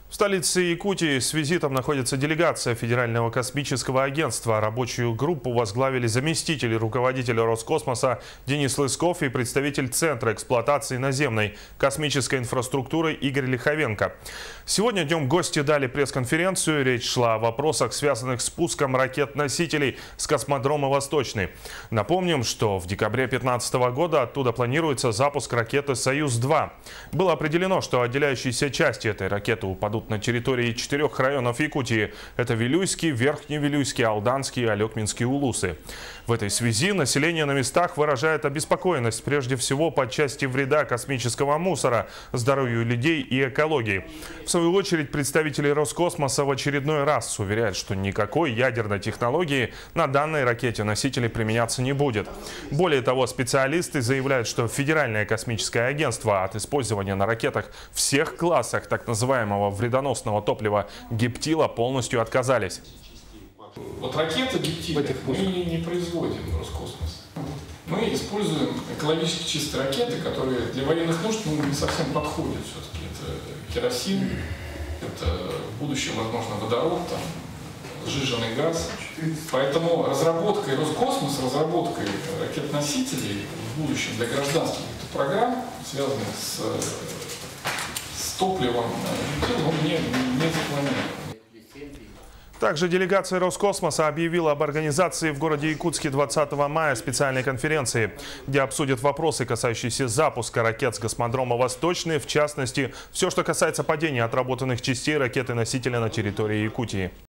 В столице Якутии с визитом находится делегация Федерального космического агентства. Рабочую группу возглавили заместитель руководителя Роскосмоса Денис Лысков и представитель Центра эксплуатации наземной космической инфраструктуры Игорь Лиховенко. Сегодня днем гости дали пресс-конференцию. Речь шла о вопросах, связанных с пуском ракет-носителей с космодрома «Восточный». Напомним, что в декабре 2015 года оттуда планируется запуск ракеты «Союз-2». Было определено, что отделяющиеся части этой ракеты упадут на территории 4 районов Якутии. Это Вилюйский, Верхневилюйский, Алданский, Алекминский, Улусы. В этой связи население на местах выражает обеспокоенность прежде всего по части вреда космического мусора здоровью людей и экологии. В свою очередь представители Роскосмоса в очередной раз уверяют, что никакой ядерной технологии на данной ракете-носителе применяться не будет. Более того, специалисты заявляют, что Федеральное космическое агентство от использования на ракетах всех классах так называемого вредоносного топлива гептила полностью отказались. Вот ракеты гептила мы не производим в Роскосмосе. Мы используем экологически чистые ракеты, которые для военных нужд не совсем подходят все-таки. Это керосин, это в будущем, возможно, водород, там, сжиженный газ. Поэтому разработкой Роскосмоса, разработкой ракет-носителей в будущем для гражданских программ, связанных с топливом, он не запланирован. Также делегация Роскосмоса объявила об организации в городе Якутске 20 мая специальной конференции, где обсудят вопросы, касающиеся запуска ракет с космодрома «Восточный», в частности, все, что касается падения отработанных частей ракеты-носителя на территории Якутии.